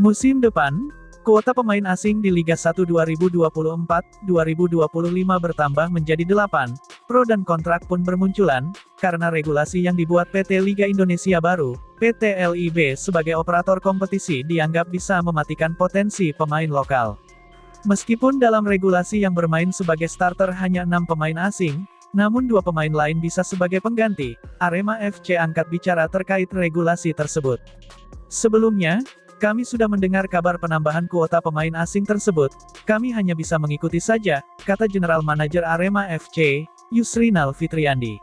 Musim depan, kuota pemain asing di Liga 1 2024-2025 bertambah menjadi 8. Pro dan kontrak pun bermunculan, karena regulasi yang dibuat PT Liga Indonesia Baru, PT LIB sebagai operator kompetisi dianggap bisa mematikan potensi pemain lokal. Meskipun dalam regulasi yang bermain sebagai starter hanya 6 pemain asing, namun 2 pemain lain bisa sebagai pengganti, Arema FC angkat bicara terkait regulasi tersebut. Sebelumnya, kami sudah mendengar kabar penambahan kuota pemain asing tersebut, kami hanya bisa mengikuti saja, kata General Manager Arema FC, Yusrinal Fitriandi.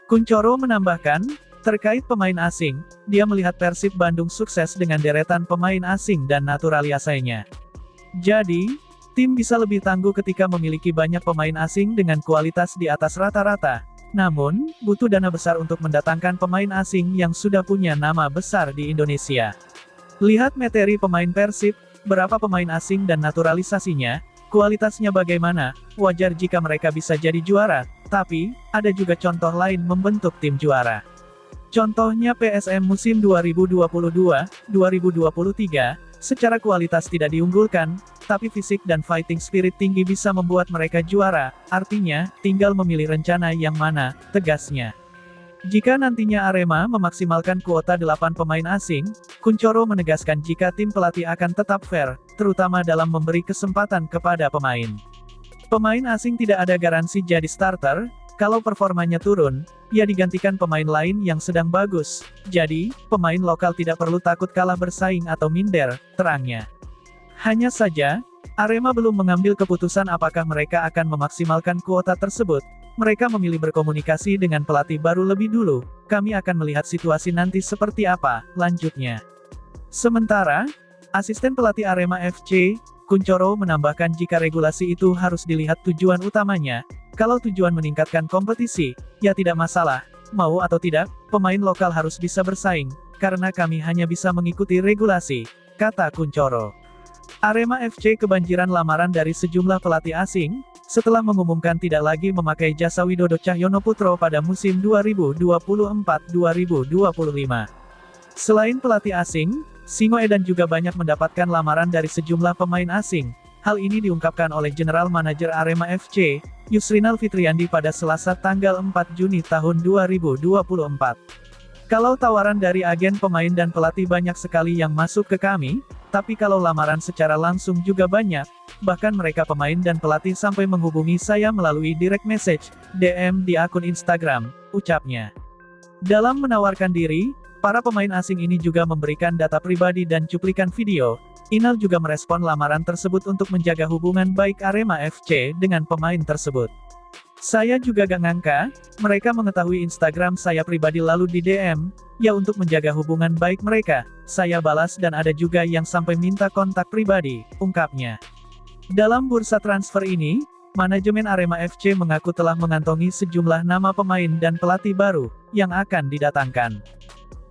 Kuncoro menambahkan, terkait pemain asing, dia melihat Persib Bandung sukses dengan deretan pemain asing dan naturalisasinya. Jadi, tim bisa lebih tangguh ketika memiliki banyak pemain asing dengan kualitas di atas rata-rata. Namun, butuh dana besar untuk mendatangkan pemain asing yang sudah punya nama besar di Indonesia. Lihat materi pemain Persib, berapa pemain asing dan naturalisasinya, kualitasnya bagaimana, wajar jika mereka bisa jadi juara, tapi, ada juga contoh lain membentuk tim juara. Contohnya PSM musim 2022-2023, secara kualitas tidak diunggulkan, tapi fisik dan fighting spirit tinggi bisa membuat mereka juara, artinya, tinggal memilih rencana yang mana, tegasnya. Jika nantinya Arema memaksimalkan kuota 8 pemain asing, Kuncoro menegaskan jika tim pelatih akan tetap fair, terutama dalam memberi kesempatan kepada pemain. Pemain asing tidak ada garansi jadi starter, kalau performanya turun, ia digantikan pemain lain yang sedang bagus, jadi, pemain lokal tidak perlu takut kalah bersaing atau minder, terangnya. Hanya saja, Arema belum mengambil keputusan apakah mereka akan memaksimalkan kuota tersebut. Mereka memilih berkomunikasi dengan pelatih baru lebih dulu, kami akan melihat situasi nanti seperti apa, lanjutnya. Sementara, asisten pelatih Arema FC, Kuncoro menambahkan jika regulasi itu harus dilihat tujuan utamanya, kalau tujuan meningkatkan kompetisi, ya tidak masalah, mau atau tidak, pemain lokal harus bisa bersaing, karena kami hanya bisa mengikuti regulasi, kata Kuncoro. Arema FC kebanjiran lamaran dari sejumlah pelatih asing, setelah mengumumkan tidak lagi memakai jasa Widodo Cahyono Putro pada musim 2024-2025. Selain pelatih asing, Singoedan juga banyak mendapatkan lamaran dari sejumlah pemain asing. Hal ini diungkapkan oleh General Manager Arema FC, Yusrinal Fitriandi pada Selasa tanggal 4 Juni tahun 2024. Kalau tawaran dari agen pemain dan pelatih banyak sekali yang masuk ke kami, tapi kalau lamaran secara langsung juga banyak, bahkan mereka pemain dan pelatih sampai menghubungi saya melalui direct message, DM di akun Instagram, ucapnya. Dalam menawarkan diri, para pemain asing ini juga memberikan data pribadi dan cuplikan video. Inal juga merespon lamaran tersebut untuk menjaga hubungan baik Arema FC dengan pemain tersebut. Saya juga gak ngangka, mereka mengetahui Instagram saya pribadi lalu di DM, ya untuk menjaga hubungan baik mereka, saya balas dan ada juga yang sampai minta kontak pribadi, ungkapnya. Dalam bursa transfer ini, manajemen Arema FC mengaku telah mengantongi sejumlah nama pemain dan pelatih baru, yang akan didatangkan.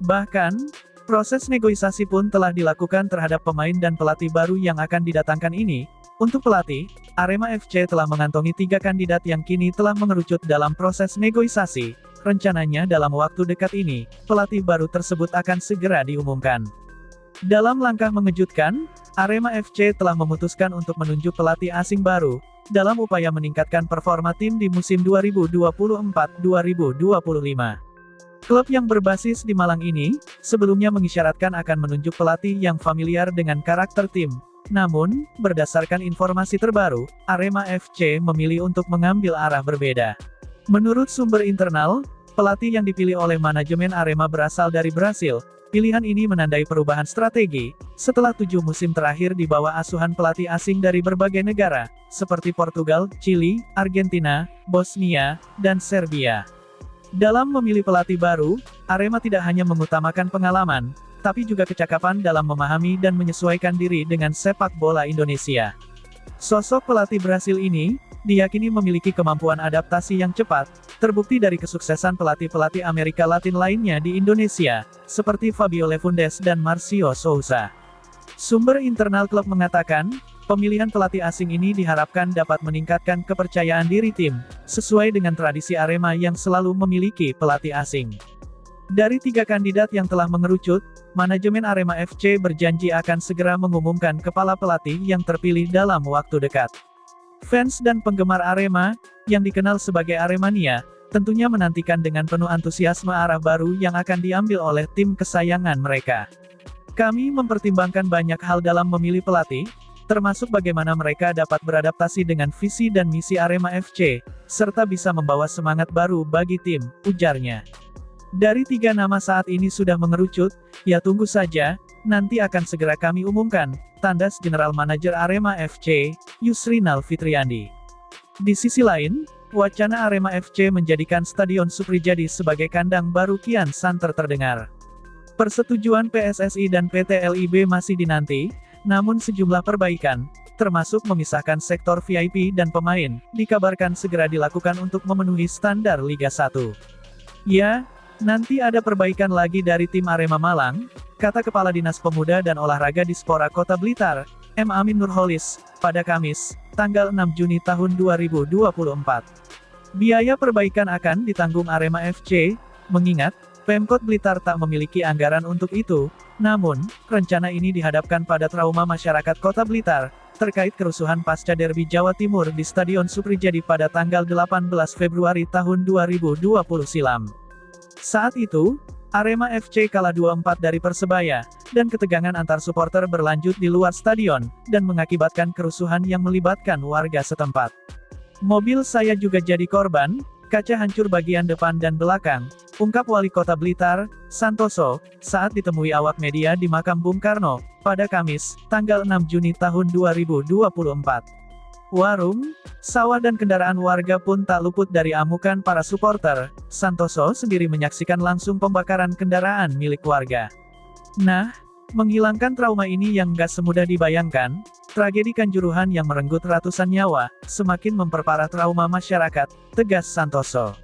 Bahkan, proses negosiasi pun telah dilakukan terhadap pemain dan pelatih baru yang akan didatangkan ini. Untuk pelatih, Arema FC telah mengantongi 3 kandidat yang kini telah mengerucut dalam proses negosiasi. Rencananya dalam waktu dekat ini, pelatih baru tersebut akan segera diumumkan. Dalam langkah mengejutkan, Arema FC telah memutuskan untuk menunjuk pelatih asing baru, dalam upaya meningkatkan performa tim di musim 2024-2025. Klub yang berbasis di Malang ini, sebelumnya mengisyaratkan akan menunjuk pelatih yang familiar dengan karakter tim. Namun, berdasarkan informasi terbaru, Arema FC memilih untuk mengambil arah berbeda. Menurut sumber internal, pelatih yang dipilih oleh manajemen Arema berasal dari Brasil. Pilihan ini menandai perubahan strategi, setelah 7 musim terakhir di bawah asuhan pelatih asing dari berbagai negara, seperti Portugal, Chili, Argentina, Bosnia, dan Serbia. Dalam memilih pelatih baru, Arema tidak hanya mengutamakan pengalaman, tapi juga kecakapan dalam memahami dan menyesuaikan diri dengan sepak bola Indonesia. Sosok pelatih Brasil ini, diyakini memiliki kemampuan adaptasi yang cepat, terbukti dari kesuksesan pelatih-pelatih Amerika Latin lainnya di Indonesia, seperti Fabio Lefundes dan Marcio Souza. Sumber internal klub mengatakan, pemilihan pelatih asing ini diharapkan dapat meningkatkan kepercayaan diri tim, sesuai dengan tradisi Arema yang selalu memiliki pelatih asing. Dari 3 kandidat yang telah mengerucut, manajemen Arema FC berjanji akan segera mengumumkan kepala pelatih yang terpilih dalam waktu dekat. Fans dan penggemar Arema, yang dikenal sebagai Aremania, tentunya menantikan dengan penuh antusiasme arah baru yang akan diambil oleh tim kesayangan mereka. Kami mempertimbangkan banyak hal dalam memilih pelatih, termasuk bagaimana mereka dapat beradaptasi dengan visi dan misi Arema FC, serta bisa membawa semangat baru bagi tim, ujarnya. Dari 3 nama saat ini sudah mengerucut, ya tunggu saja, nanti akan segera kami umumkan, tandas General Manager Arema FC, Yusrinal Fitriandi. Di sisi lain, wacana Arema FC menjadikan Stadion Suprijadi sebagai kandang baru kian santer terdengar. Persetujuan PSSI dan PT LIB masih dinanti, namun sejumlah perbaikan, termasuk memisahkan sektor VIP dan pemain, dikabarkan segera dilakukan untuk memenuhi standar Liga 1. Ya, nanti ada perbaikan lagi dari tim Arema Malang, kata Kepala Dinas Pemuda dan Olahraga Dispora Kota Blitar, M. Amin Nurholis, pada Kamis, tanggal 6 Juni tahun 2024. Biaya perbaikan akan ditanggung Arema FC, mengingat Pemkot Blitar tak memiliki anggaran untuk itu, namun, rencana ini dihadapkan pada trauma masyarakat Kota Blitar, terkait kerusuhan pasca derby Jawa Timur di Stadion Suprijadi pada tanggal 18 Februari tahun 2020 silam. Saat itu, Arema FC kalah 2-4 dari Persebaya, dan ketegangan antar supporter berlanjut di luar stadion, dan mengakibatkan kerusuhan yang melibatkan warga setempat. Mobil saya juga jadi korban, kaca hancur bagian depan dan belakang, ungkap Wali Kota Blitar, Santoso, saat ditemui awak media di makam Bung Karno, pada Kamis, tanggal 6 Juni tahun 2024. Warung, sawah dan kendaraan warga pun tak luput dari amukan para supporter. Santoso sendiri menyaksikan langsung pembakaran kendaraan milik warga. Nah, menghilangkan trauma ini yang gak semudah dibayangkan, tragedi Kanjuruhan yang merenggut ratusan nyawa, semakin memperparah trauma masyarakat, tegas Santoso.